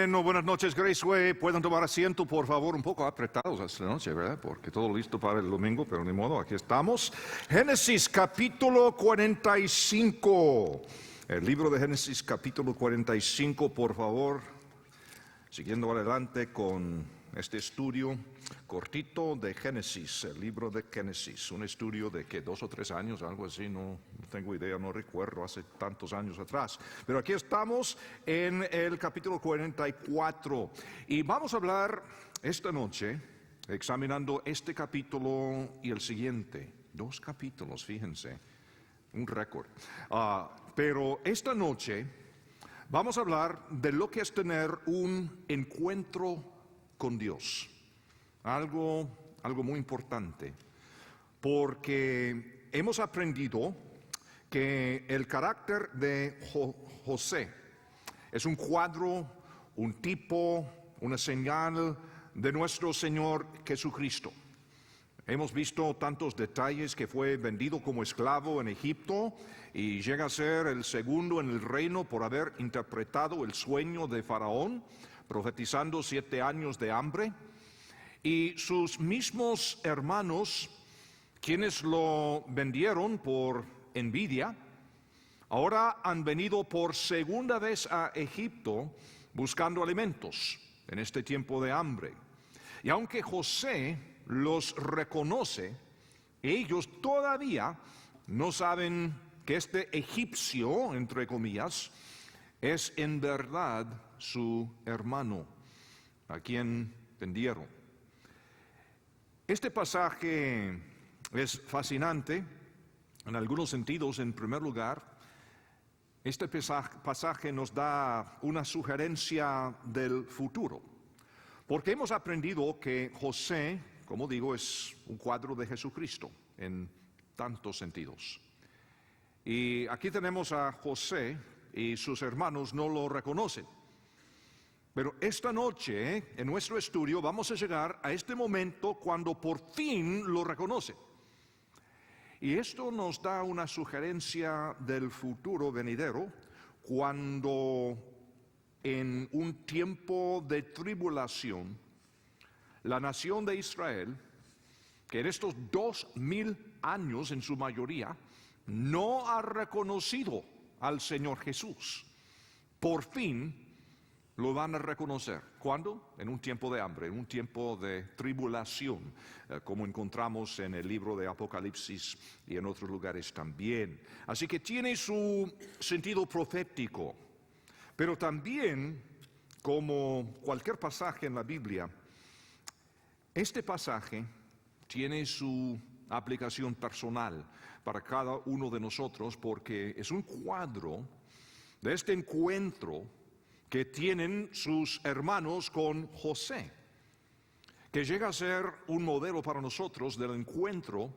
Bueno, buenas noches, Graceway. Pueden tomar asiento, por favor, un poco apretados esta noche, ¿verdad? Porque todo listo para el domingo, pero ni modo, aquí estamos. Génesis capítulo 45. El libro de Génesis capítulo 45, por favor, siguiendo adelante con este estudio cortito de Génesis, el libro de Génesis. Un estudio de que 2 o 3 años, algo así, no tengo idea, no recuerdo, hace tantos años atrás. Pero aquí estamos en el capítulo 44 y vamos a hablar esta noche, examinando este capítulo y el siguiente. 2 capítulos, fíjense, un récord. Pero esta noche vamos a hablar de lo que es tener un encuentro con Dios. Algo muy importante, porque hemos aprendido que el carácter de José es un cuadro, un tipo, una señal de nuestro Señor Jesucristo. Hemos visto tantos detalles: que fue vendido como esclavo en Egipto y llega a ser el segundo en el reino por haber interpretado el sueño de Faraón, profetizando 7 años de hambre. Y sus mismos hermanos, quienes lo vendieron por envidia, ahora han venido por segunda vez a Egipto buscando alimentos en este tiempo de hambre. Y aunque José los reconoce, ellos todavía no saben que este egipcio, entre comillas, es en verdad su hermano, a quien vendieron. Este pasaje es fascinante en algunos sentidos. En primer lugar, este pasaje nos da una sugerencia del futuro, porque hemos aprendido que José, como digo, es un cuadro de Jesucristo en tantos sentidos. Y aquí tenemos a José y sus hermanos no lo reconocen. Pero esta noche, en nuestro estudio, vamos a llegar a este momento cuando por fin lo reconoce. Y esto nos da una sugerencia del futuro venidero, cuando en un tiempo de tribulación, la nación de Israel, que en estos 2000 años en su mayoría, no ha reconocido al Señor Jesús, por fin lo van a reconocer. ¿Cuándo? En un tiempo de hambre, en un tiempo de tribulación, como encontramos en el libro de Apocalipsis y en otros lugares también. Así que tiene su sentido profético, pero también, como cualquier pasaje en la Biblia, este pasaje tiene su aplicación personal para cada uno de nosotros, porque es un cuadro de este encuentro que tienen sus hermanos con José, que llega a ser un modelo para nosotros del encuentro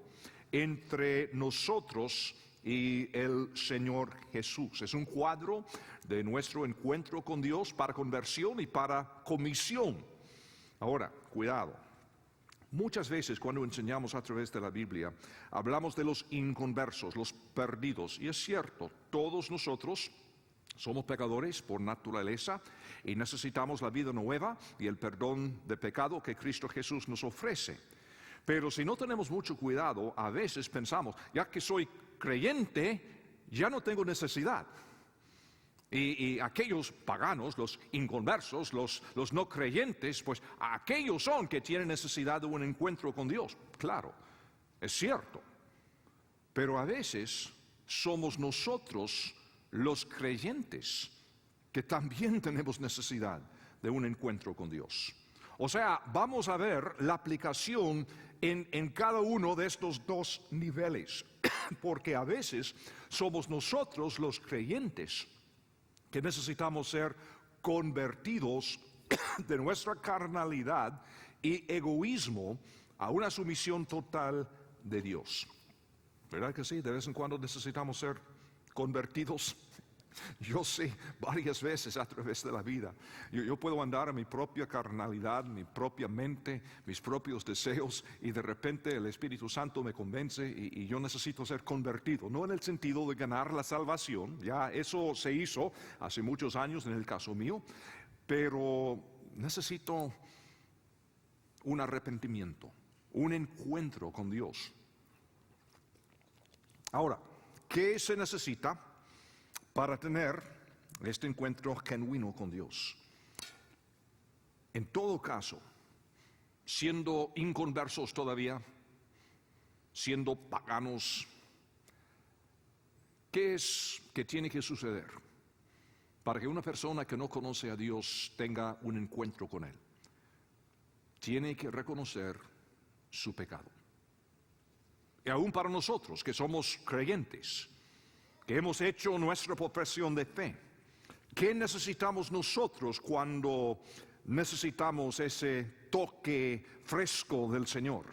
entre nosotros y el Señor Jesús. Es un cuadro de nuestro encuentro con Dios para conversión y para comisión. Ahora, cuidado. Muchas veces cuando enseñamos a través de la Biblia, hablamos de los inconversos, los perdidos. Y es cierto, todos nosotros somos pecadores por naturaleza y necesitamos la vida nueva y el perdón de pecado que Cristo Jesús nos ofrece. Pero si no tenemos mucho cuidado, a veces pensamos, ya que soy creyente, ya no tengo necesidad. Y aquellos paganos, los inconversos, los no creyentes, pues aquellos son que tienen necesidad de un encuentro con Dios. Claro, es cierto. Pero a veces somos nosotros los creyentes que también tenemos necesidad de un encuentro con Dios. O sea, vamos a ver la aplicación en cada uno de estos 2 niveles, porque a veces somos nosotros los creyentes que necesitamos ser convertidos de nuestra carnalidad y egoísmo a una sumisión total de Dios. ¿Verdad que sí? De vez en cuando necesitamos ser convertidos. Yo sé, varias veces a través de la vida, yo puedo andar a mi propia carnalidad, mi propia mente, mis propios deseos, y de repente el Espíritu Santo me convence y yo necesito ser convertido. No en el sentido de ganar la salvación, ya eso se hizo hace muchos años en el caso mío, pero necesito un arrepentimiento, un encuentro con Dios. Ahora, ¿qué se necesita para tener este encuentro genuino con Dios? En todo caso, siendo inconversos todavía, siendo paganos, ¿qué es que tiene que suceder para que una persona que no conoce a Dios tenga un encuentro con Él? Tiene que reconocer su pecado. Y aún para nosotros que somos creyentes, que hemos hecho nuestra profesión de fe, ¿qué necesitamos nosotros cuando necesitamos ese toque fresco del Señor?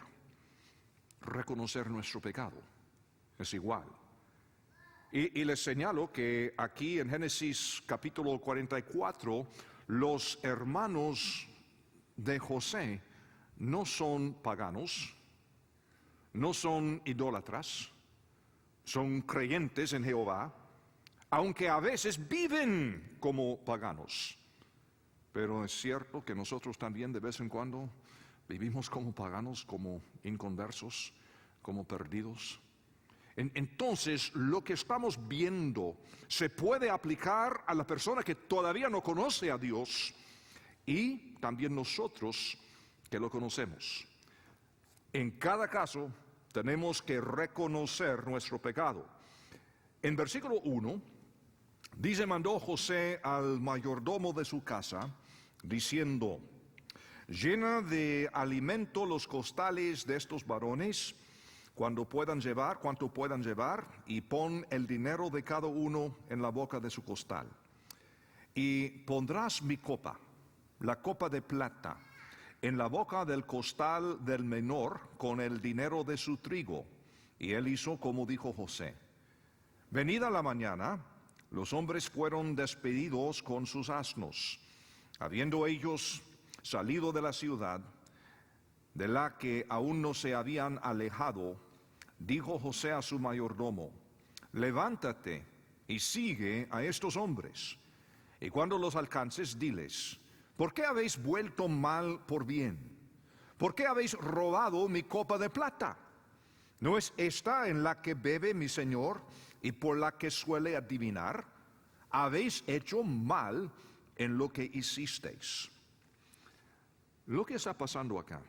Reconocer nuestro pecado. Es igual. Y les señalo que aquí en Génesis capítulo 44, los hermanos de José no son paganos, no son idólatras, son creyentes en Jehová, aunque a veces viven como paganos. Pero es cierto que nosotros también de vez en cuando vivimos como paganos, como inconversos, como perdidos. Entonces, lo que estamos viendo se puede aplicar a la persona que todavía no conoce a Dios y también nosotros que lo conocemos. En cada caso, tenemos que reconocer nuestro pecado. En versículo 1, dice: mandó José al mayordomo de su casa, diciendo: llena de alimento los costales de estos varones, cuanto puedan llevar, y pon el dinero de cada uno en la boca de su costal. Y pondrás mi copa, la copa de plata, en la boca del costal del menor con el dinero de su trigo. Y él hizo como dijo José. Venida la mañana, los hombres fueron despedidos con sus asnos. Habiendo ellos salido de la ciudad, de la que aún no se habían alejado, dijo José a su mayordomo: levántate y sigue a estos hombres, y cuando los alcances, diles: ¿por qué habéis vuelto mal por bien? ¿Por qué habéis robado mi copa de plata? ¿No es esta en la que bebe mi señor y por la que suele adivinar? Habéis hecho mal en lo que hicisteis. Lo que está pasando acá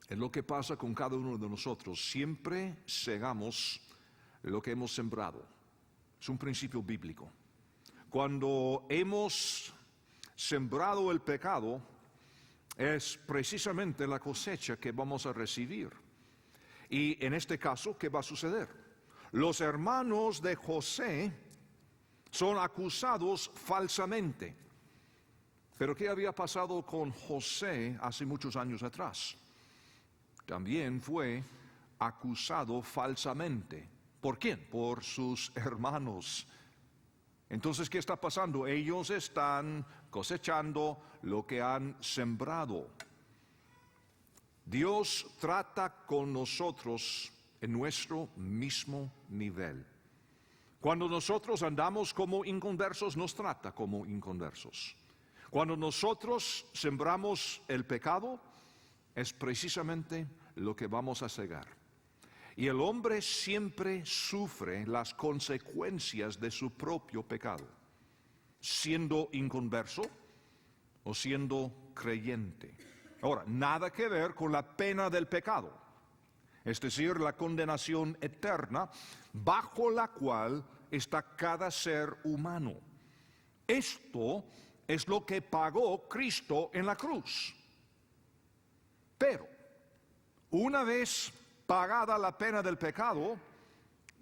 es lo que pasa con cada uno de nosotros. Siempre segamos lo que hemos sembrado. Es un principio bíblico. Cuando hemos sembrado el pecado, es precisamente la cosecha que vamos a recibir. Y en este caso, ¿qué va a suceder? Los hermanos de José son acusados falsamente. Pero ¿qué había pasado con José hace muchos años atrás? También fue acusado falsamente. ¿Por quién? Por sus hermanos. Entonces, ¿qué está pasando? Ellos están cosechando lo que han sembrado. Dios trata con nosotros en nuestro mismo nivel. Cuando nosotros andamos como inconversos, nos trata como inconversos. Cuando nosotros sembramos el pecado, es precisamente lo que vamos a cegar. Y el hombre siempre sufre las consecuencias de su propio pecado, siendo inconverso o siendo creyente. Ahora, nada que ver con la pena del pecado, es decir, la condenación eterna bajo la cual está cada ser humano. Esto es lo que pagó Cristo en la cruz. Pero, una vez pagada la pena del pecado,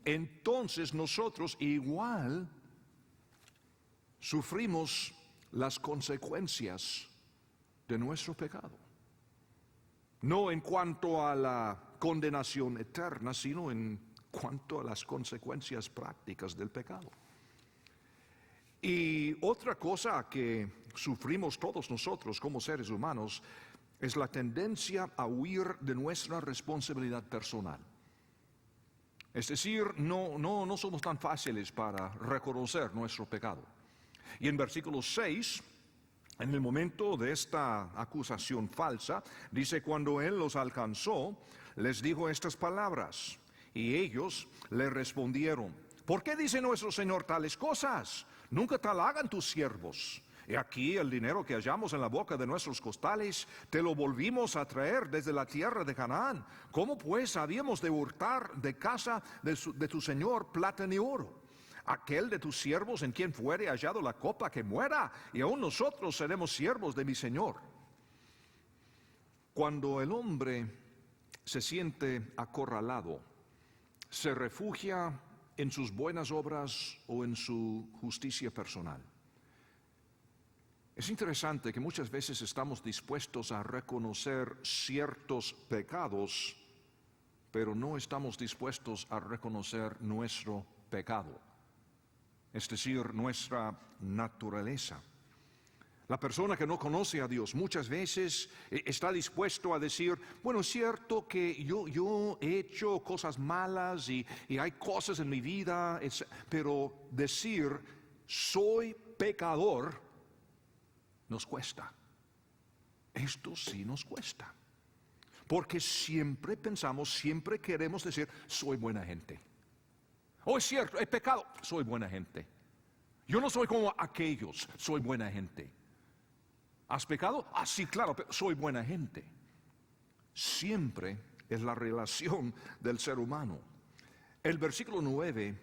entonces nosotros igual sufrimos las consecuencias de nuestro pecado. No en cuanto a la condenación eterna, sino en cuanto a las consecuencias prácticas del pecado. Y otra cosa que sufrimos todos nosotros como seres humanos es la tendencia a huir de nuestra responsabilidad personal. Es decir, no somos tan fáciles para reconocer nuestro pecado. Y en versículo 6 En el momento de esta acusación falsa, dice, cuando él los alcanzó, les dijo estas palabras, y ellos le respondieron, ¿por qué dice nuestro Señor tales cosas? Nunca tal hagan tus siervos. Y aquí el dinero que hallamos en la boca de nuestros costales, te lo volvimos a traer desde la tierra de Canaán. ¿Cómo pues habíamos de hurtar de casa de tu Señor plata ni oro? Aquel de tus siervos en quien fuere hallado la copa que muera, y aún nosotros seremos siervos de mi Señor. Cuando el hombre se siente acorralado, se refugia en sus buenas obras o en su justicia personal. Es interesante que muchas veces estamos dispuestos a reconocer ciertos pecados, pero no estamos dispuestos a reconocer nuestro pecado, es decir, nuestra naturaleza. La persona que no conoce a Dios muchas veces está dispuesto a decir, bueno, es cierto que yo he hecho cosas malas y hay cosas en mi vida, pero decir soy pecador nos cuesta. Esto sí nos cuesta. Porque siempre pensamos, siempre queremos decir, soy buena gente. Oh, es cierto, he pecado, soy buena gente. Yo no soy como aquellos, soy buena gente. ¿Has pecado? Ah, sí, claro, pero soy buena gente. Siempre es la relación del ser humano. El versículo 9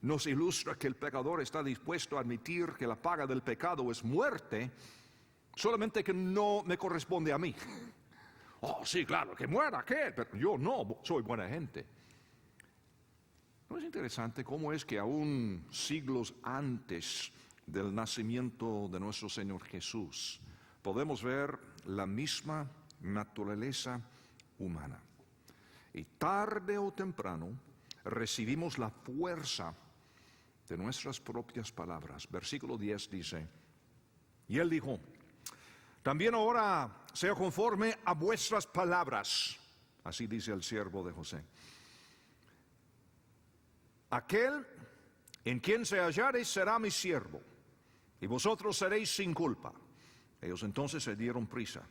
nos ilustra que el pecador está dispuesto a admitir que la paga del pecado es muerte, solamente que no me corresponde a mí. Oh, sí, claro, que muera aquel, pero yo no, soy buena gente. ¿No es interesante cómo es que aún siglos antes del nacimiento de nuestro Señor Jesús podemos ver la misma naturaleza humana? Y tarde o temprano recibimos la fuerza de nuestras propias palabras. Versículo 10 dice, y él dijo, también ahora sea conforme a vuestras palabras. Así dice el siervo de José. Aquel en quien se hallare será mi siervo, y vosotros seréis sin culpa. Ellos entonces se dieron prisa,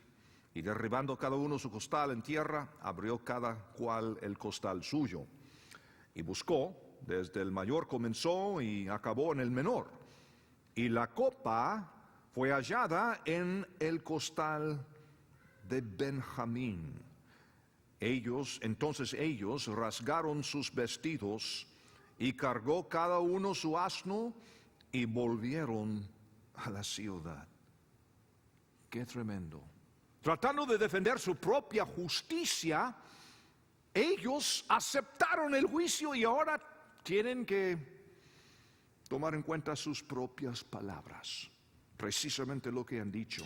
y derribando cada uno su costal en tierra, abrió cada cual el costal suyo, y buscó, desde el mayor comenzó y acabó en el menor. Y la copa fue hallada en el costal de Benjamín. Entonces ellos rasgaron sus vestidos, y cargó cada uno su asno, y volvieron a la ciudad. Qué tremendo. Tratando de defender su propia justicia, ellos aceptaron el juicio y ahora tienen que tomar en cuenta sus propias palabras. Precisamente lo que han dicho.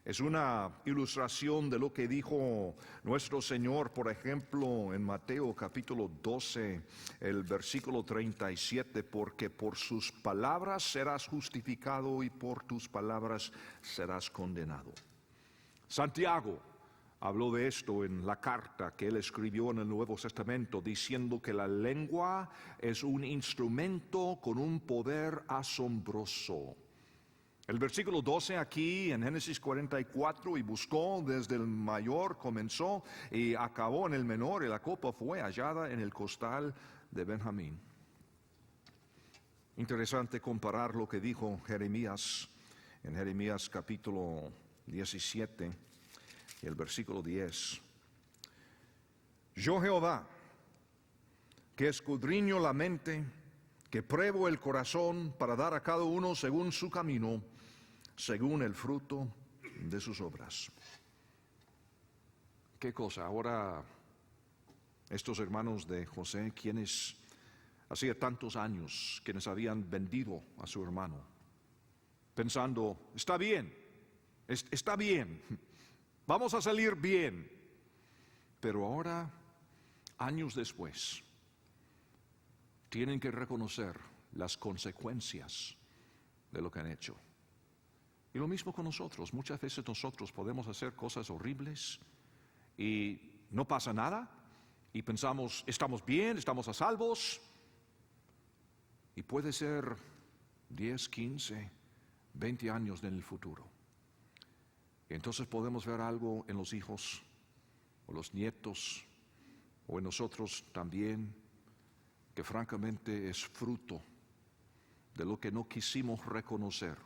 Es una ilustración de lo que dijo nuestro Señor, por ejemplo, en Mateo capítulo 12, el versículo 37, porque por sus palabras serás justificado y por tus palabras serás condenado. Santiago habló de esto en la carta que él escribió en el Nuevo Testamento, diciendo que la lengua es un instrumento con un poder asombroso. El versículo 12 aquí en Génesis 44, y buscó desde el mayor, comenzó y acabó en el menor, y la copa fue hallada en el costal de Benjamín. Interesante comparar lo que dijo Jeremías en Jeremías capítulo 17 y el versículo 10. Yo Jehová, que escudriño la mente, que pruebo el corazón para dar a cada uno según su camino, según el fruto de sus obras. ¿Qué cosa? Ahora, estos hermanos de José, quienes hacía tantos años, quienes habían vendido a su hermano, pensando, está bien, vamos a salir bien. Pero ahora, años después, tienen que reconocer las consecuencias de lo que han hecho. Y lo mismo con nosotros. Muchas veces nosotros podemos hacer cosas horribles y no pasa nada y pensamos, estamos bien, estamos a salvos. Y puede ser 10, 15, 20 años en el futuro. Entonces podemos ver algo en los hijos, o los nietos, o en nosotros también, que francamente es fruto de lo que no quisimos reconocer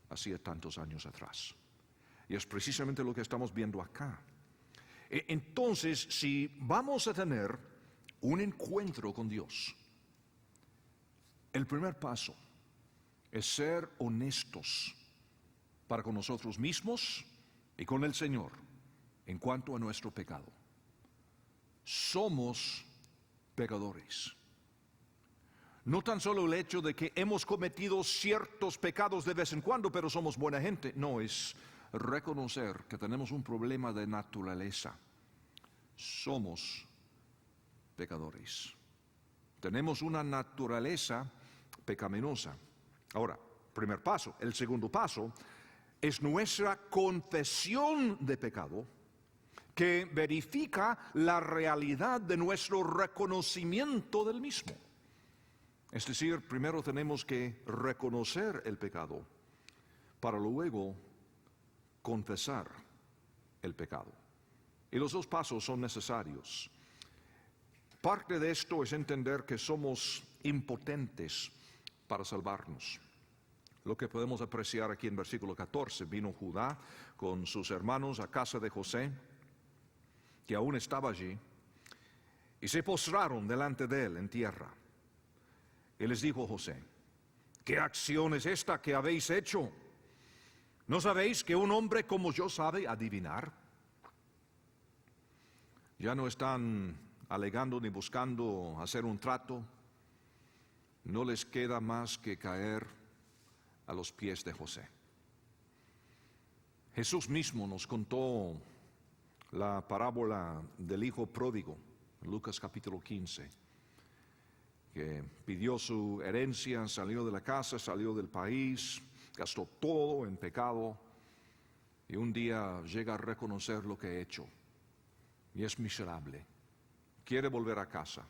hacía tantos años atrás. Y es precisamente lo que estamos viendo acá. Entonces, si vamos a tener un encuentro con Dios, el primer paso es ser honestos para con nosotros mismos y con el Señor en cuanto a nuestro pecado. Somos pecadores. No tan solo el hecho de que hemos cometido ciertos pecados de vez en cuando, pero somos buena gente. No, es reconocer que tenemos un problema de naturaleza. Somos pecadores. Tenemos una naturaleza pecaminosa. Ahora, primer paso. El segundo paso es nuestra confesión de pecado, que verifica la realidad de nuestro reconocimiento del mismo. Es decir, primero tenemos que reconocer el pecado para luego confesar el pecado. Y los dos pasos son necesarios. Parte de esto es entender que somos impotentes para salvarnos. Lo que podemos apreciar aquí en versículo 14, vino Judá con sus hermanos a casa de José, que aún estaba allí, y se postraron delante de él en tierra. Y les dijo José: ¿qué acción es esta que habéis hecho? ¿No sabéis que un hombre como yo sabe adivinar? Ya no están alegando ni buscando hacer un trato. No les queda más que caer a los pies de José. Jesús mismo nos contó la parábola del hijo pródigo, Lucas capítulo 15, que pidió su herencia, salió de la casa, salió del país, gastó todo en pecado y un día llega a reconocer lo que ha hecho y es miserable. Quiere volver a casa,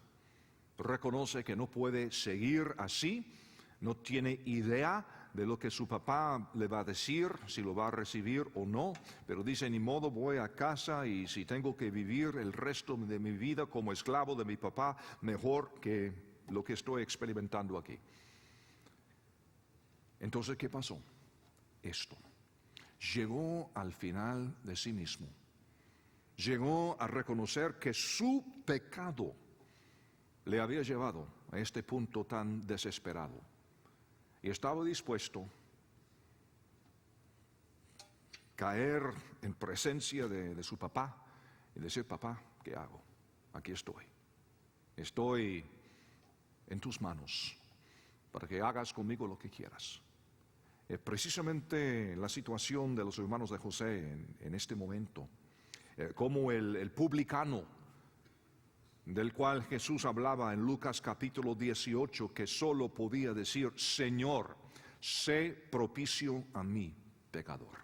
reconoce que no puede seguir así, no tiene idea de lo que su papá le va a decir, si lo va a recibir o no, pero dice: ni modo, voy a casa, y si tengo que vivir el resto de mi vida como esclavo de mi papá, mejor que lo que estoy experimentando aquí. Entonces, ¿qué pasó? Esto. Llegó al final de sí mismo. Llegó a reconocer que su pecado le había llevado a este punto tan desesperado. Y estaba dispuesto a caer en presencia de su papá y decir: papá, ¿qué hago? Aquí estoy. Estoy en tus manos para que hagas conmigo lo que quieras. Precisamente la situación de los hermanos de José en este momento, como el publicano del cual Jesús hablaba en Lucas capítulo 18, que solo podía decir: Señor, sé propicio a mí, pecador.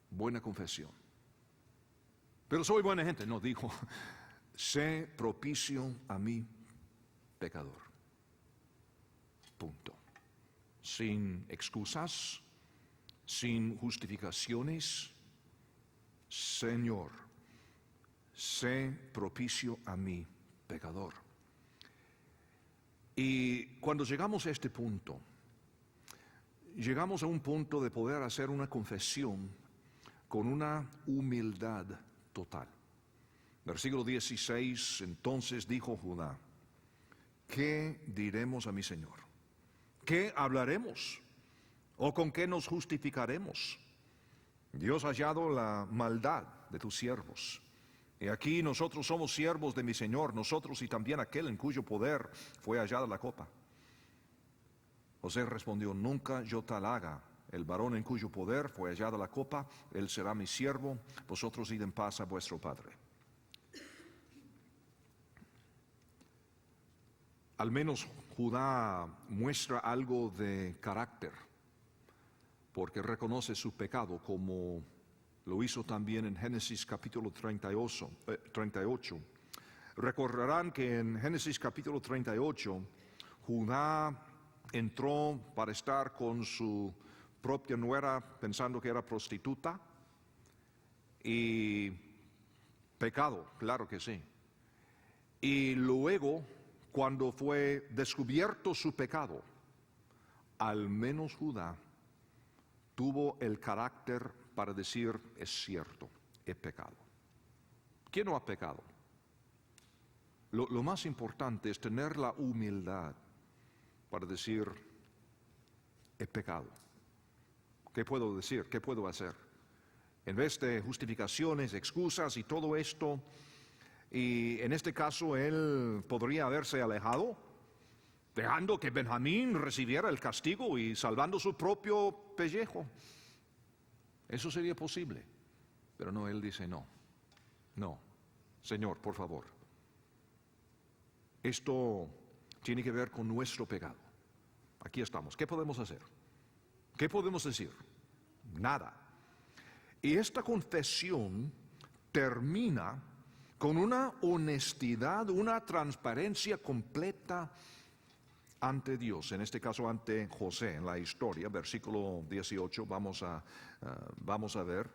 Buena confesión. Pero soy buena gente. No, dijo: sé propicio a mí, pecador. Punto. Sin excusas, sin justificaciones. Señor, sé propicio a mí, pecador. Y cuando llegamos a este punto, llegamos a un punto de poder hacer una confesión con una humildad total. Versículo 16, entonces dijo Judá: ¿qué diremos a mi Señor? ¿Qué hablaremos? ¿O con qué nos justificaremos? Dios ha hallado la maldad de tus siervos. Y aquí nosotros somos siervos de mi Señor, nosotros y también aquel en cuyo poder fue hallada la copa. José respondió: nunca yo tal haga. El varón en cuyo poder fue hallada la copa, él será mi siervo, vosotros id en paz a vuestro padre. Al menos Judá muestra algo de carácter, porque reconoce su pecado, como lo hizo también en Génesis capítulo 38. Recordarán que en Génesis capítulo 38, Judá entró para estar con su propia nuera pensando que era prostituta. Y pecado, claro que sí. Y luego, cuando fue descubierto su pecado, al menos Judá tuvo el carácter para decir, es cierto, he pecado. ¿Quién no ha pecado? Lo más importante es tener la humildad para decir, he pecado. ¿Qué puedo decir? ¿Qué puedo hacer? En vez de justificaciones, excusas y todo esto, y en este caso él podría haberse alejado, dejando que Benjamín recibiera el castigo y salvando su propio pellejo. Eso sería posible. Pero no, él dice no, Señor, por favor. Esto tiene que ver con nuestro pecado. Aquí estamos. ¿Qué podemos hacer? ¿Qué podemos decir? Nada. Y esta confesión termina con una honestidad, una transparencia completa ante Dios, en este caso ante José, en la historia, versículo 18, vamos a ver.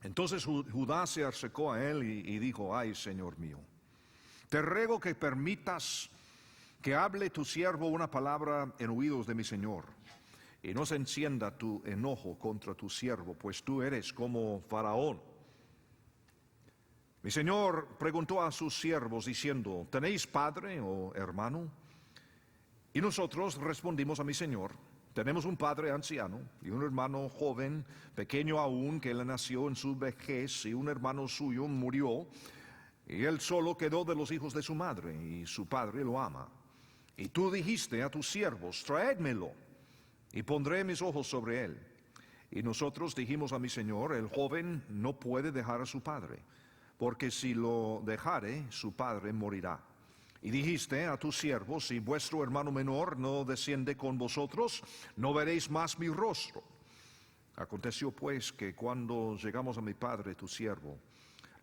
Entonces Judá se acercó a él y dijo, ay, Señor mío, te ruego que permitas que hable tu siervo una palabra en oídos de mi Señor, y no se encienda tu enojo contra tu siervo, pues tú eres como Faraón. Mi Señor preguntó a sus siervos diciendo, ¿tenéis padre o hermano? Y nosotros respondimos a mi Señor, tenemos un padre anciano y un hermano joven, pequeño aún, que le nació en su vejez, y un hermano suyo murió, y él solo quedó de los hijos de su madre, y su padre lo ama. Y tú dijiste a tus siervos, traédmelo, y pondré mis ojos sobre él. Y nosotros dijimos a mi Señor, el joven no puede dejar a su padre, porque si lo dejare, su padre morirá. Y dijiste a tus siervos, si vuestro hermano menor no desciende con vosotros, no veréis más mi rostro. Aconteció pues que cuando llegamos a mi padre, tu siervo,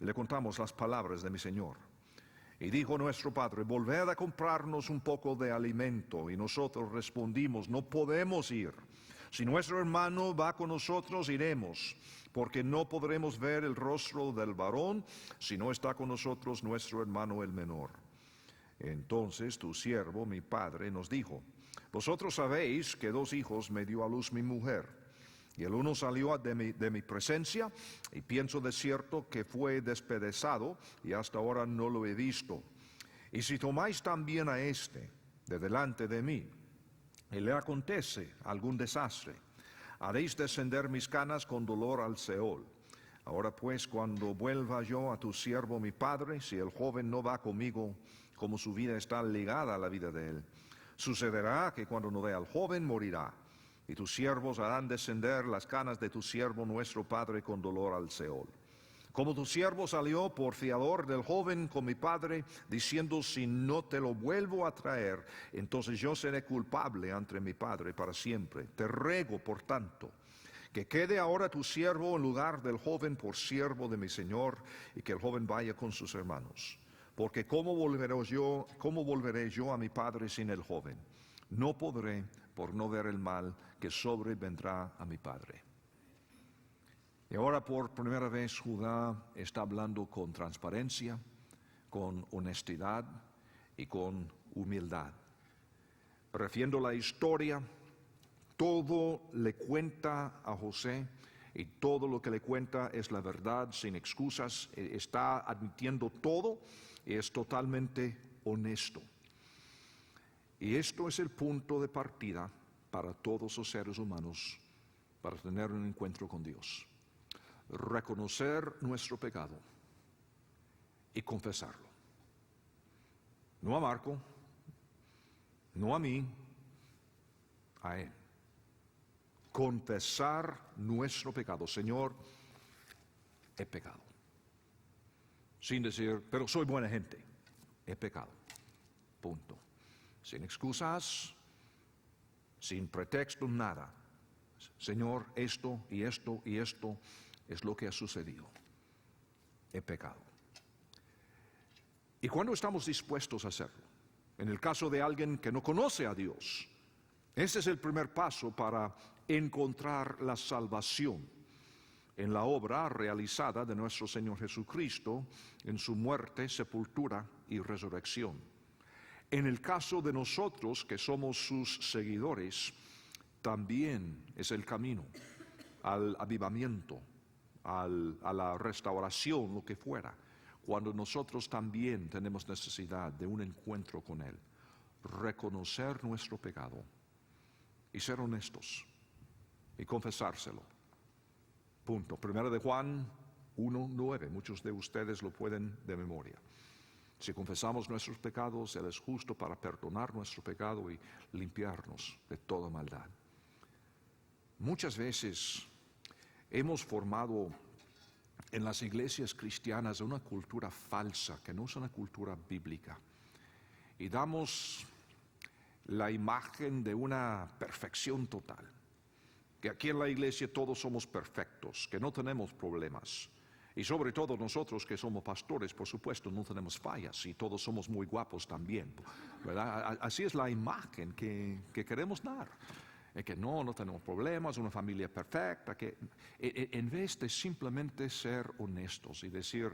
le contamos las palabras de mi Señor. Y dijo nuestro padre, volved a comprarnos un poco de alimento. Y nosotros respondimos, no podemos ir. Si nuestro hermano va con nosotros, iremos, porque no podremos ver el rostro del varón si no está con nosotros nuestro hermano el menor. Entonces tu siervo, mi padre, nos dijo, vosotros sabéis que 2 hijos me dio a luz mi mujer, y el uno salió de mi presencia, y pienso de cierto que fue despedazado, y hasta ahora no lo he visto. Y si tomáis también a este de delante de mí, y le acontece algún desastre, haréis descender mis canas con dolor al Seol. Ahora pues, cuando vuelva yo a tu siervo mi padre, si el joven no va conmigo, como su vida está ligada a la vida de él, sucederá que cuando no vea al joven morirá, y tus siervos harán descender las canas de tu siervo nuestro padre con dolor al Seol. Como tu siervo salió por fiador del joven con mi padre, diciendo, si no te lo vuelvo a traer, entonces yo seré culpable ante mi padre para siempre. Te ruego, por tanto, que quede ahora tu siervo en lugar del joven por siervo de mi señor, y que el joven vaya con sus hermanos. Porque ¿cómo volveré yo a mi padre sin el joven? No podré por no ver el mal que sobrevendrá a mi padre. Y ahora por primera vez Judá está hablando con transparencia, con honestidad y con humildad. Refiriendo la historia, todo le cuenta a José, y todo lo que le cuenta es la verdad, sin excusas. Está admitiendo todo y es totalmente honesto. Y esto es el punto de partida para todos los seres humanos para tener un encuentro con Dios. Reconocer nuestro pecado y confesarlo. No a Marco, no a mí, a Él. Confesar nuestro pecado. Señor, he pecado. Sin decir, pero soy buena gente. He pecado. Punto. Sin excusas, sin pretexto, nada. Señor, esto y esto y esto es lo que ha sucedido. He pecado. ¿Y cuándo estamos dispuestos a hacerlo? En el caso de alguien que no conoce a Dios, Ese es el primer paso para encontrar la salvación en la obra realizada de nuestro Señor Jesucristo en su muerte, sepultura y resurrección. En el caso de nosotros que somos sus seguidores, también es el camino al avivamiento, a la restauración, lo que fuera, cuando nosotros también tenemos necesidad de un encuentro con Él, reconocer nuestro pecado y ser honestos y confesárselo. Punto. Primera de Juan 1:9, muchos de ustedes lo pueden de memoria. Si confesamos nuestros pecados, Él es justo para perdonar nuestro pecado y limpiarnos de toda maldad. Muchas veces hemos formado en las iglesias cristianas una cultura falsa, que no es una cultura bíblica, y damos la imagen de una perfección total, que aquí en la iglesia todos somos perfectos, que no tenemos problemas, y sobre todo nosotros que somos pastores, por supuesto, no tenemos fallas, y todos somos muy guapos también, ¿verdad? Así es la imagen que queremos dar. Que no tenemos problemas, una familia perfecta, que en vez de simplemente ser honestos y decir,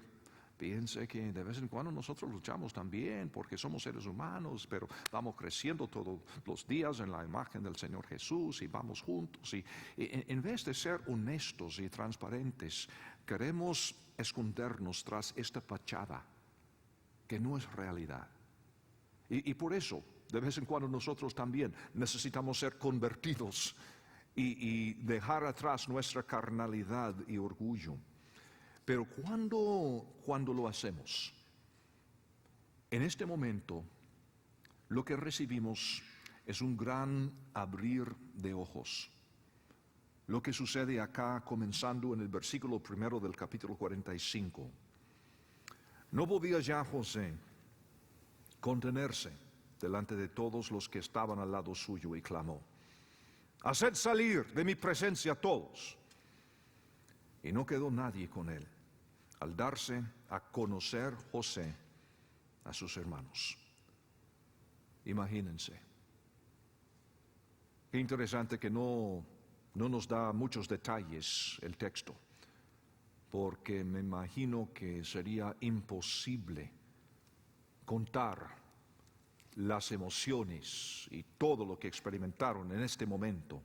piense que de vez en cuando nosotros luchamos también porque somos seres humanos, pero vamos creciendo todos los días en la imagen del Señor Jesús y vamos juntos. Y en vez de ser honestos y transparentes, queremos escondernos tras esta fachada que no es realidad. Y por eso, de vez en cuando nosotros también necesitamos ser convertidos y dejar atrás nuestra carnalidad y orgullo. Pero cuando lo hacemos, en este momento, lo que recibimos es un gran abrir de ojos. Lo que sucede acá, comenzando en el versículo 1 del capítulo 45. No podía ya José contenerse delante de todos los que estaban al lado suyo y clamó, haced salir de mi presencia a todos. Y no quedó nadie con él, al darse a conocer José a sus hermanos. Imagínense. Qué interesante que no nos da muchos detalles el texto, porque me imagino que sería imposible contar las emociones y todo lo que experimentaron en este momento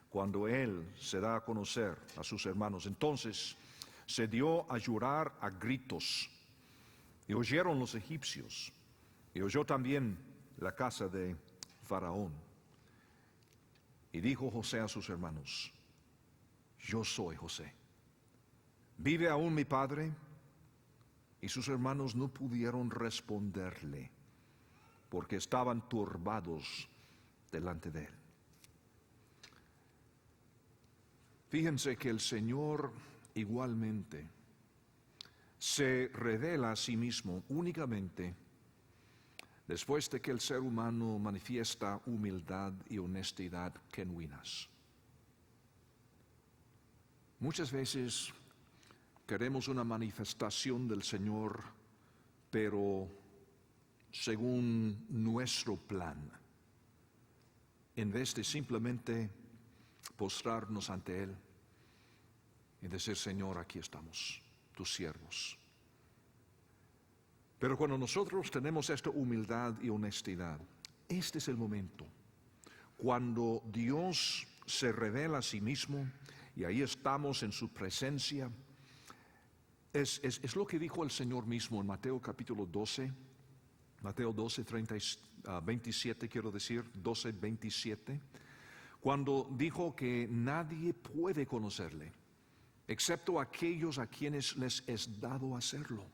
cuando él se da a conocer a sus hermanos. Entonces se dio a llorar a gritos, y oyeron los egipcios, y oyó también la casa de Faraón. Y dijo José a sus hermanos, yo soy José. ¿Vive aún mi padre? Y sus hermanos no pudieron responderle, porque estaban turbados delante de él. Fíjense que el Señor igualmente se revela a sí mismo únicamente después de que el ser humano manifiesta humildad y honestidad genuinas. Muchas veces queremos una manifestación del Señor, pero según nuestro plan, en vez de simplemente postrarnos ante Él y decir, Señor, aquí estamos, tus siervos. Pero cuando nosotros tenemos esta humildad y honestidad, este es el momento cuando Dios se revela a sí mismo y ahí estamos en su presencia. Es lo que dijo el Señor mismo en Mateo capítulo 12, Mateo 12, 27 quiero decir, 12, 27, cuando dijo que nadie puede conocerle, excepto aquellos a quienes les es dado hacerlo.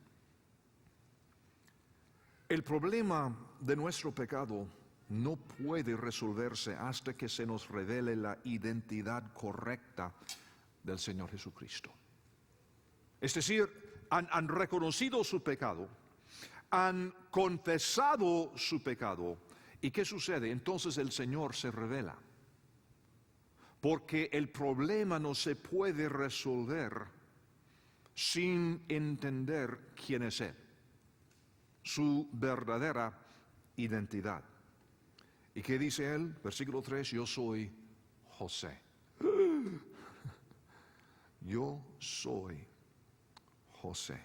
El problema de nuestro pecado no puede resolverse hasta que se nos revele la identidad correcta del Señor Jesucristo. Es decir, han reconocido su pecado, han confesado su pecado. ¿Y qué sucede? Entonces el Señor se revela. Porque el problema no se puede resolver sin entender quién es Él, su verdadera identidad. ¿Y qué dice él? Versículo 3, yo soy José. Yo soy José.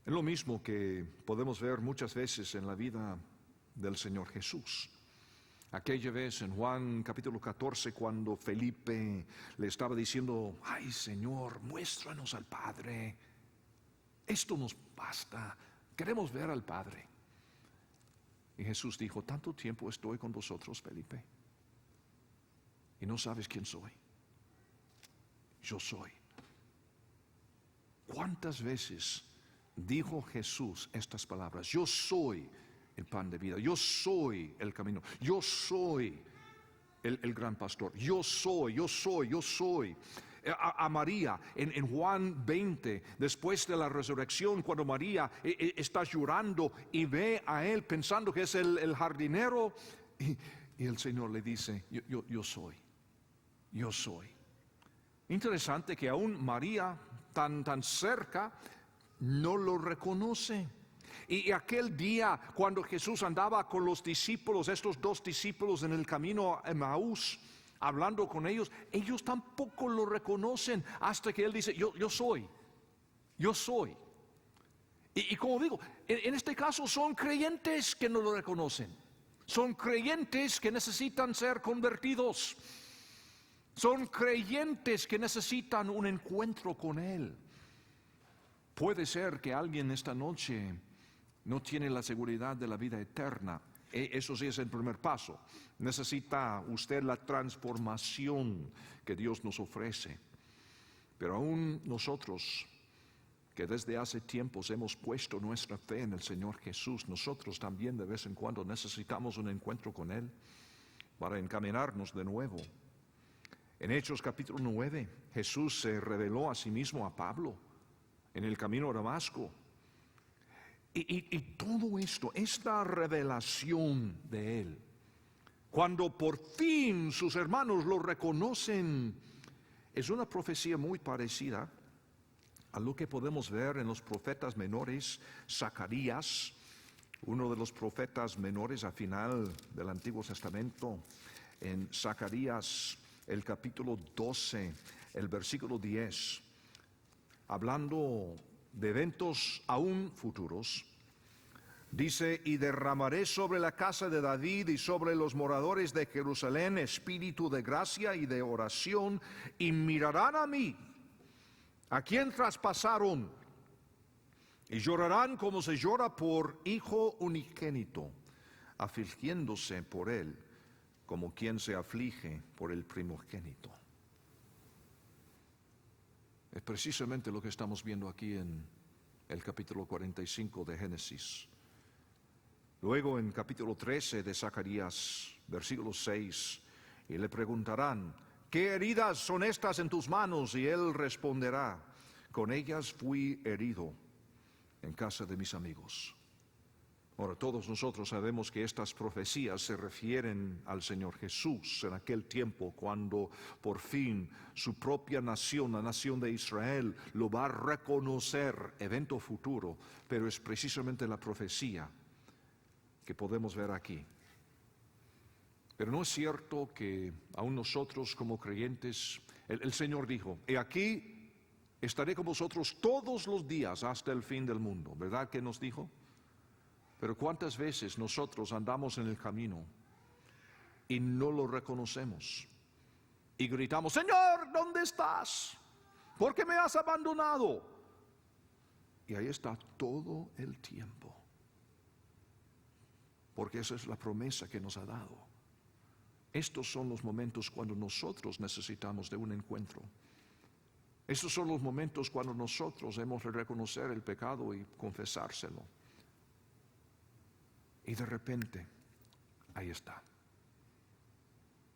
Es lo mismo que podemos ver muchas veces en la vida del Señor Jesús. Aquella vez en Juan capítulo 14, cuando Felipe le estaba diciendo, ay Señor, muéstranos al Padre, esto nos basta, queremos ver al Padre. Y Jesús dijo, tanto tiempo estoy con vosotros, Felipe, y no sabes quién soy. Yo soy. ¿Cuántas veces dijo Jesús estas palabras? Yo soy el pan de vida, yo soy el camino, yo soy el gran pastor, yo soy. A María en Juan 20, después de la resurrección, cuando María está llorando y ve a él pensando que es el jardinero, y el Señor le dice, yo soy. Interesante que aún María, tan cerca, no lo reconoce. Y aquel día, cuando Jesús andaba con los discípulos, estos 2 discípulos en el camino a Emaús, hablando con ellos tampoco lo reconocen hasta que Él dice, yo soy. Y como digo, en este caso son creyentes que no lo reconocen. Son creyentes que necesitan ser convertidos. Son creyentes que necesitan un encuentro con Él. Puede ser que alguien esta noche no tiene la seguridad de la vida eterna. Eso sí es el primer paso. Necesita usted la transformación que Dios nos ofrece. Pero aún nosotros, que desde hace tiempos hemos puesto nuestra fe en el Señor Jesús, nosotros también de vez en cuando necesitamos un encuentro con Él para encaminarnos de nuevo. En Hechos capítulo 9, Jesús se reveló a sí mismo a Pablo en el camino a Damasco. Y todo esto, esta revelación de Él, cuando por fin sus hermanos lo reconocen, es una profecía muy parecida a lo que podemos ver en los profetas menores. Zacarías, uno de los profetas menores al final del Antiguo Testamento, en Zacarías el capítulo 12, el versículo 10, hablando de eventos aún futuros, dice, y derramaré sobre la casa de David y sobre los moradores de Jerusalén espíritu de gracia y de oración, y mirarán a mí, a quien traspasaron, y llorarán como se llora por hijo unigénito, afligiéndose por él como quien se aflige por el primogénito. Es precisamente lo que estamos viendo aquí en el capítulo 45 de Génesis. Luego en capítulo 13 de Zacarías, versículo 6, y le preguntarán, ¿qué heridas son estas en tus manos? Y él responderá, con ellas fui herido en casa de mis amigos. Ahora, todos nosotros sabemos que estas profecías se refieren al Señor Jesús en aquel tiempo cuando por fin su propia nación, la nación de Israel, lo va a reconocer, evento futuro, pero es precisamente la profecía que podemos ver aquí. Pero no es cierto que aún nosotros como creyentes, el Señor dijo, he aquí estaré con vosotros todos los días hasta el fin del mundo, ¿verdad que nos dijo? Pero ¿cuántas veces nosotros andamos en el camino y no lo reconocemos? Y gritamos, Señor, ¿dónde estás? ¿Por qué me has abandonado? Y ahí está todo el tiempo. Porque esa es la promesa que nos ha dado. Estos son los momentos cuando nosotros necesitamos de un encuentro. Estos son los momentos cuando nosotros hemos de reconocer el pecado y confesárselo. Y de repente, ahí está.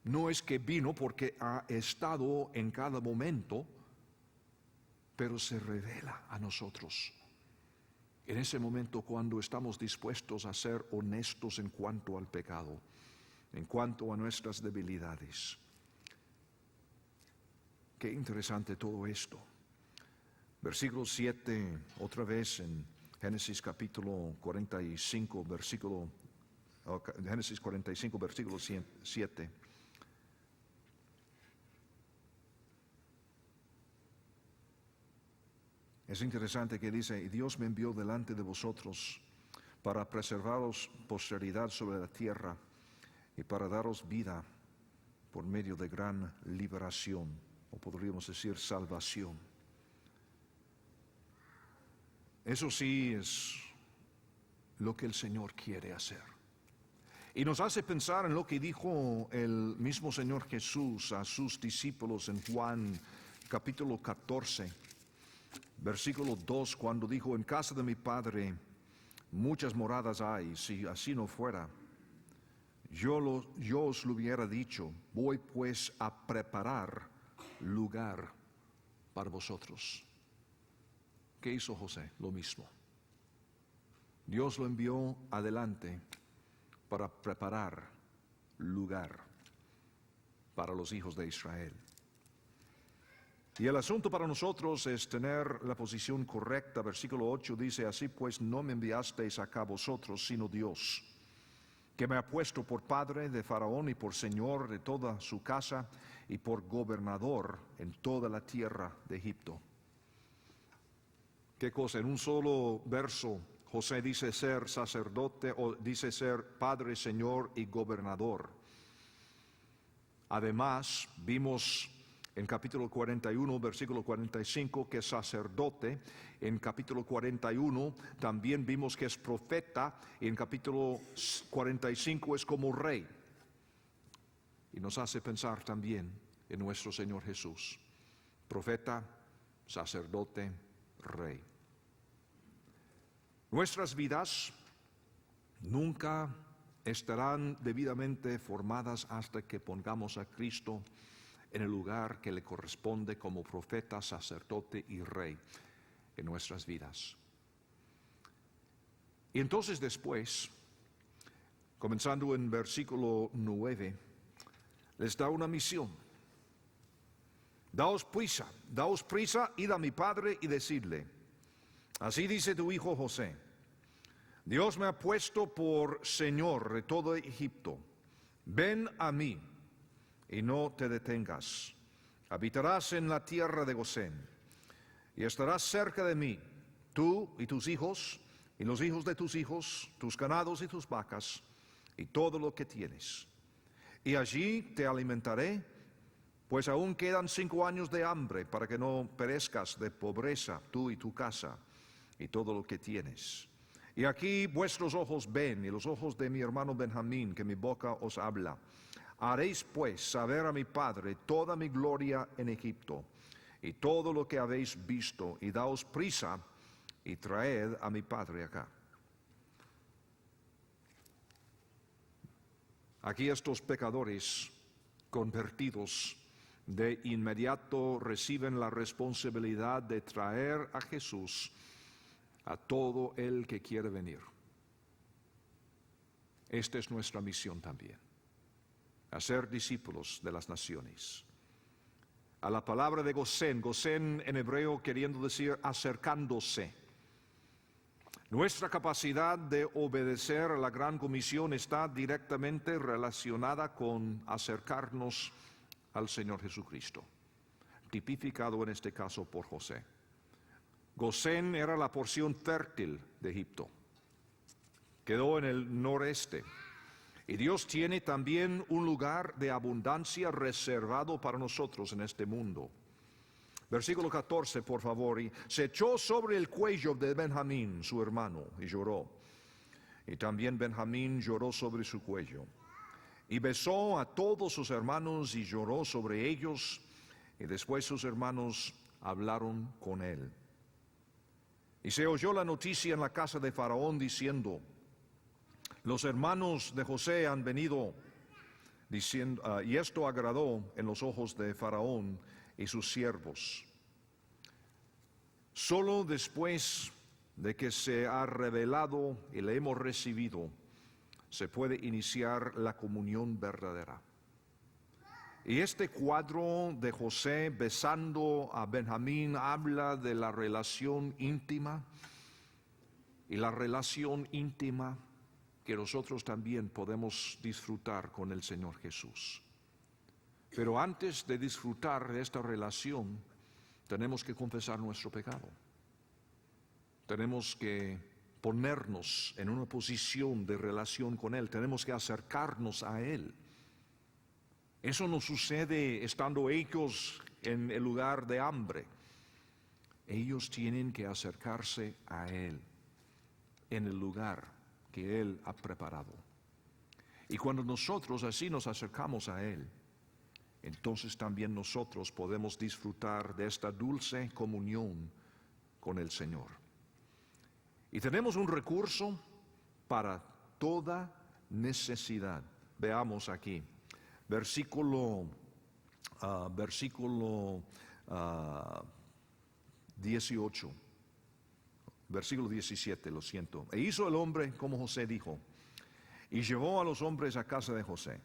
No es que vino porque ha estado en cada momento, pero se revela a nosotros. En ese momento cuando estamos dispuestos a ser honestos en cuanto al pecado, en cuanto a nuestras debilidades. Qué interesante todo esto. Versículo 7, otra vez en Génesis capítulo 45, Génesis 45, versículo 7. Es interesante que dice, y Dios me envió delante de vosotros para preservaros posteridad sobre la tierra y para daros vida por medio de gran liberación, o podríamos decir salvación. Eso sí es lo que el Señor quiere hacer. Y nos hace pensar en lo que dijo el mismo Señor Jesús a sus discípulos en Juan capítulo 14, versículo 2, cuando dijo, en casa de mi Padre muchas moradas hay, si así no fuera, yo os lo hubiera dicho, voy pues a preparar lugar para vosotros. ¿Qué hizo José? Lo mismo. Dios lo envió adelante para preparar lugar para los hijos de Israel. Y el asunto para nosotros es tener la posición correcta. Versículo 8 dice, así pues no me enviasteis acá vosotros, sino Dios, que me ha puesto por padre de Faraón y por señor de toda su casa y por gobernador en toda la tierra de Egipto. ¿Qué cosa? En un solo verso José dice ser sacerdote o dice ser padre, señor y gobernador. Además, vimos en capítulo 41, versículo 45, que es sacerdote. En capítulo 41 también vimos que es profeta. Y en capítulo 45 es como rey. Y nos hace pensar también en nuestro Señor Jesús. Profeta, sacerdote, rey. Nuestras vidas nunca estarán debidamente formadas hasta que pongamos a Cristo en el lugar que le corresponde como profeta, sacerdote y rey en nuestras vidas. Y entonces después, comenzando en versículo 9, les da una misión. Daos prisa, id a mi padre y decidle, así dice tu hijo José, Dios me ha puesto por señor de todo Egipto, ven a mí y no te detengas. Habitarás en la tierra de Gosén y estarás cerca de mí, tú y tus hijos y los hijos de tus hijos, tus ganados y tus vacas y todo lo que tienes. Y allí te alimentaré, pues aún quedan 5 años de hambre para que no perezcas de pobreza tú y tu casa y todo lo que tienes. Y aquí vuestros ojos ven y los ojos de mi hermano Benjamín, que mi boca os habla. Haréis pues saber a mi padre toda mi gloria en Egipto y todo lo que habéis visto, y daos prisa y traed a mi padre acá. Aquí estos pecadores convertidos de inmediato reciben la responsabilidad de traer a Jesús a todo el que quiere venir. Esta es nuestra misión también. Hacer discípulos de las naciones. A la palabra de Gosén, Gosén en hebreo queriendo decir acercándose. Nuestra capacidad de obedecer a la gran comisión está directamente relacionada con acercarnos al Señor Jesucristo, tipificado en este caso por José. Gosén era la porción fértil de Egipto, quedó en el noreste. Y Dios tiene también un lugar de abundancia reservado para nosotros en este mundo. Versículo 14, por favor. Y se echó sobre el cuello de Benjamín, su hermano, y lloró. Y también Benjamín lloró sobre su cuello. Y besó a todos sus hermanos y lloró sobre ellos. Y después sus hermanos hablaron con él. Y se oyó la noticia en la casa de Faraón diciendo, los hermanos de José han venido, diciendo, y esto agradó en los ojos de Faraón y sus siervos. Solo después de que se ha revelado y le hemos recibido, se puede iniciar la comunión verdadera. Y este cuadro de José besando a Benjamín habla de la relación íntima y la relación íntima que nosotros también podemos disfrutar con el Señor Jesús. Pero antes de disfrutar de esta relación, tenemos que confesar nuestro pecado. Tenemos que ponernos en una posición de relación con Él. Tenemos que acercarnos a Él. Eso no sucede estando ellos en el lugar de hambre. Ellos tienen que acercarse a Él en el lugar que Él ha preparado. Y cuando nosotros así nos acercamos a Él, entonces también nosotros podemos disfrutar de esta dulce comunión con el Señor. Y tenemos un recurso para toda necesidad. Veamos aquí, versículo 18, versículo 17, lo siento. E hizo el hombre como José dijo, y llevó a los hombres a casa de José.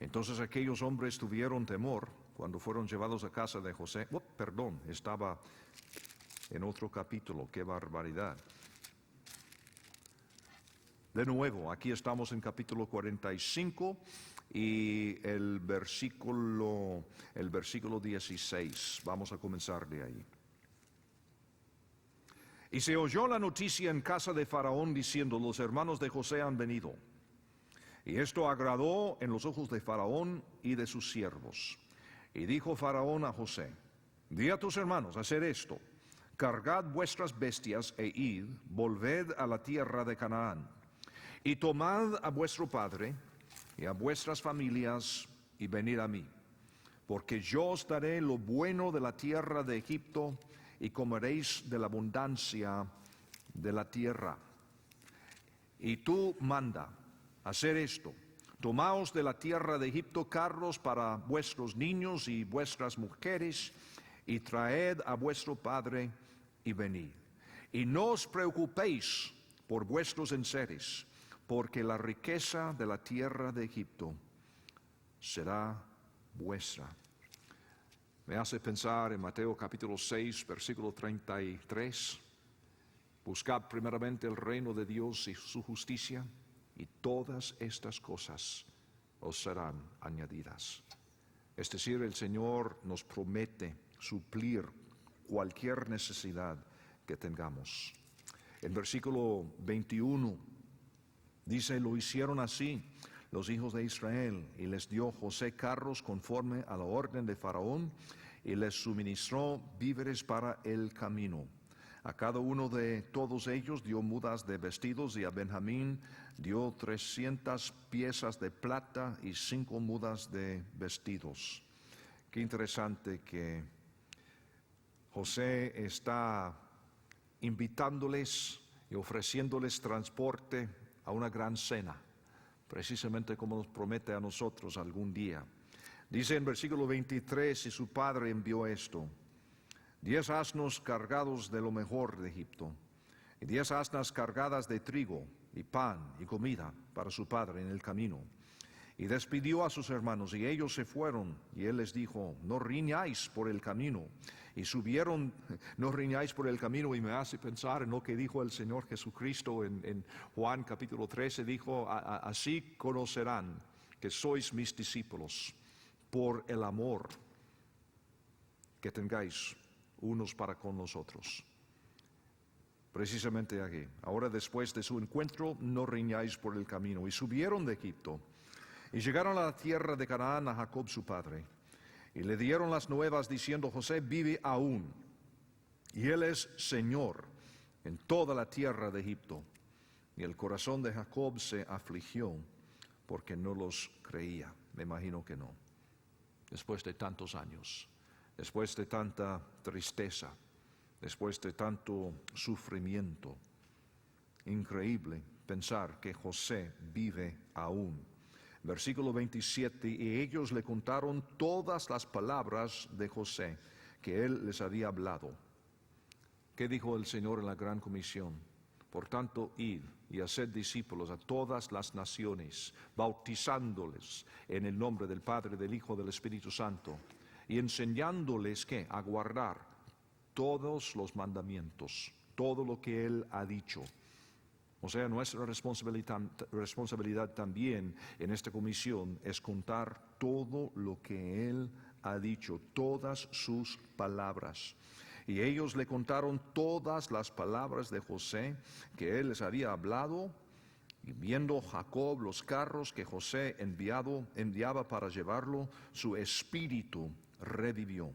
Entonces aquellos hombres tuvieron temor cuando fueron llevados a casa de José. Estaba en otro capítulo, qué barbaridad. De nuevo, aquí estamos en capítulo 45 y el versículo 16. Vamos a comenzar de ahí. Y se oyó la noticia en casa de Faraón diciendo, los hermanos de José han venido. Y esto agradó en los ojos de Faraón y de sus siervos. Y dijo Faraón a José, di a tus hermanos, haced esto, cargad vuestras bestias e id, volved a la tierra de Canaán, y tomad a vuestro padre y a vuestras familias y venid a mí, porque yo os daré lo bueno de la tierra de Egipto y comeréis de la abundancia de la tierra. Y tú manda hacer esto, tomaos de la tierra de Egipto carros para vuestros niños y vuestras mujeres, y traed a vuestro padre y venid. Y no os preocupéis por vuestros enseres, porque la riqueza de la tierra de Egipto será vuestra. Me hace pensar en Mateo capítulo 6, versículo 33. Buscad primeramente el reino de Dios y su justicia, y todas estas cosas os serán añadidas. Es decir, el Señor nos promete suplir cualquier necesidad que tengamos. En versículo 21 dice, lo hicieron así los hijos de Israel, y les dio José carros conforme a la orden de Faraón, y les suministró víveres para el camino. A cada uno de todos ellos dio mudas de vestidos, y a Benjamín dio 300 piezas de plata y 5 mudas de vestidos. Qué interesante que José está invitándoles y ofreciéndoles transporte a una gran cena, precisamente como nos promete a nosotros algún día. Dice en versículo 23, y su padre envió esto, 10 asnos cargados de lo mejor de Egipto, y 10 asnas cargadas de trigo, y pan, y comida para su padre en el camino. Y despidió a sus hermanos, y ellos se fueron, y él les dijo, no riñáis por el camino. Y subieron, no riñáis por el camino, y me hace pensar en lo que dijo el Señor Jesucristo en Juan capítulo 13, dijo, así conocerán que sois mis discípulos, por el amor que tengáis unos para con nosotros. Precisamente aquí. Ahora, después de su encuentro, no riñáis por el camino. Y subieron de Egipto, y llegaron a la tierra de Canaán a Jacob su padre. Y le dieron las nuevas diciendo, José vive aún, y él es Señor en toda la tierra de Egipto. Y el corazón de Jacob se afligió, porque no los creía. Me imagino que no. Después de tantos años, después de tanta tristeza, después de tanto sufrimiento, increíble pensar que José vive aún. Versículo 27, y ellos le contaron todas las palabras de José que él les había hablado. ¿Qué dijo el Señor en la gran comisión? Por tanto, id y haced discípulos a todas las naciones, bautizándoles en el nombre del Padre, del Hijo, del Espíritu Santo, y enseñándoles ¿qué? A guardar todos los mandamientos, todo lo que Él ha dicho. O sea, nuestra responsabilidad también en esta comisión es contar todo lo que Él ha dicho, todas sus palabras. Y ellos le contaron todas las palabras de José que Él les había hablado. Y viendo Jacob los carros que José enviaba para llevarlo, su espíritu revivió.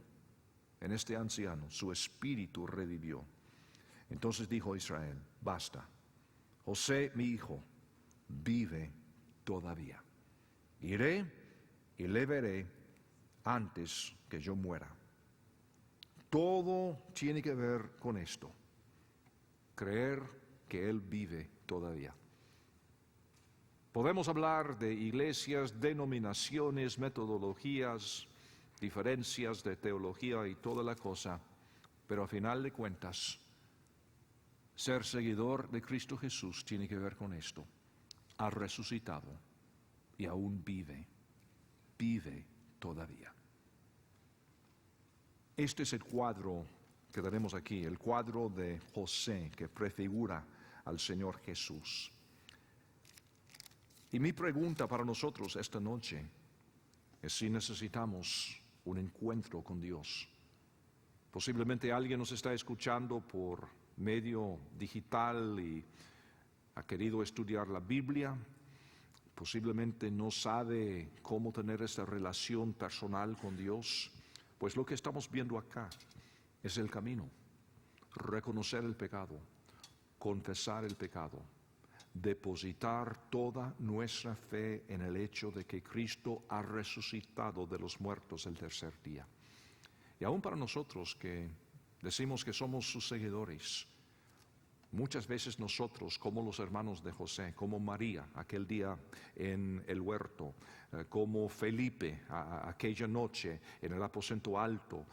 En este anciano, su espíritu revivió. Entonces dijo Israel: basta. José, mi hijo, vive todavía. Iré y le veré antes que yo muera. Todo tiene que ver con esto. Creer que Él vive todavía. Podemos hablar de iglesias, denominaciones, metodologías, diferencias de teología y toda la cosa, pero a final de cuentas, ser seguidor de Cristo Jesús tiene que ver con esto. Ha resucitado y aún vive todavía. Este es el cuadro que tenemos aquí, el cuadro de José que prefigura al Señor Jesús. Y mi pregunta para nosotros esta noche es si necesitamos un encuentro con Dios. Posiblemente alguien nos está escuchando por medio digital y ha querido estudiar la Biblia. Posiblemente no sabe cómo tener esta relación personal con Dios. Pues lo que estamos viendo acá es el camino. Reconocer el pecado, confesar el pecado, depositar toda nuestra fe en el hecho de que Cristo ha resucitado de los muertos el tercer día. Y aún para nosotros que decimos que somos sus seguidores, muchas veces nosotros, como los hermanos de José, como María aquel día en el huerto, como Felipe aquella noche en el aposento alto,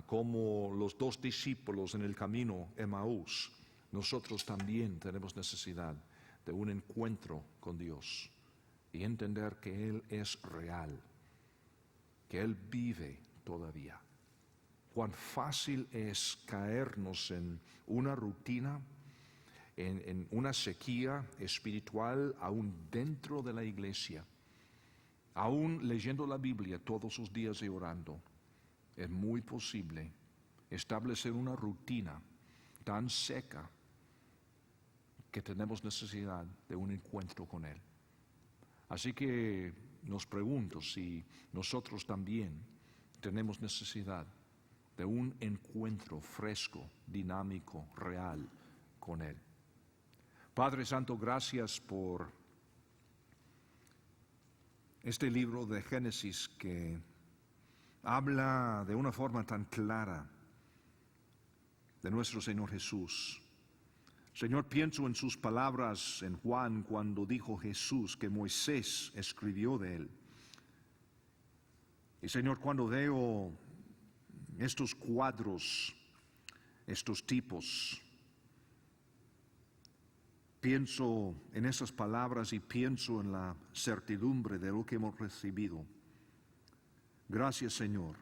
como los 2 discípulos en el camino Emaús, nosotros también tenemos necesidad de un encuentro con Dios y entender que Él es real, que Él vive todavía. Cuán fácil es caernos en una rutina, en una sequía espiritual, aún dentro de la iglesia, aún leyendo la Biblia todos los días y orando. Es muy posible establecer una rutina tan seca que tenemos necesidad de un encuentro con Él. Así que nos pregunto si nosotros también tenemos necesidad de un encuentro fresco, dinámico, real con Él. Padre Santo, gracias por este libro de Génesis que habla de una forma tan clara de nuestro Señor Jesús. Señor, pienso en sus palabras en Juan cuando dijo Jesús que Moisés escribió de Él. Y Señor, cuando veo estos cuadros, estos tipos, pienso en esas palabras y pienso en la certidumbre de lo que hemos recibido. Gracias, Señor,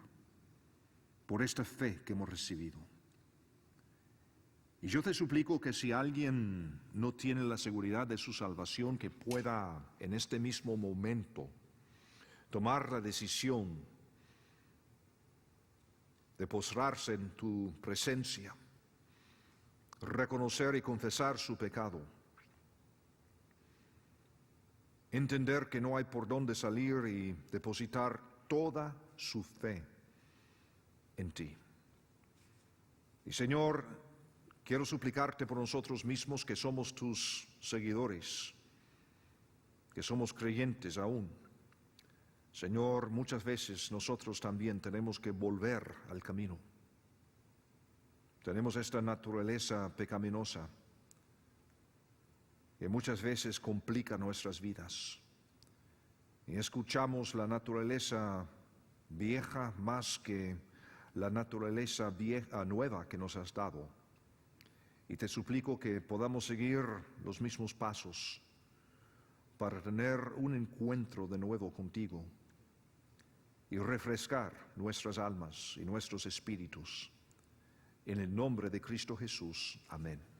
por esta fe que hemos recibido. Y yo te suplico que si alguien no tiene la seguridad de su salvación, que pueda en este mismo momento tomar la decisión de postrarse en tu presencia, reconocer y confesar su pecado, entender que no hay por dónde salir y depositar toda su fe en ti. Y Señor, quiero suplicarte por nosotros mismos que somos tus seguidores, que somos creyentes aún. Señor, muchas veces nosotros también tenemos que volver al camino. Tenemos esta naturaleza pecaminosa que muchas veces complica nuestras vidas. Y escuchamos la naturaleza vieja más que la naturaleza nueva que nos has dado. Y te suplico que podamos seguir los mismos pasos para tener un encuentro de nuevo contigo y refrescar nuestras almas y nuestros espíritus. En el nombre de Cristo Jesús. Amén.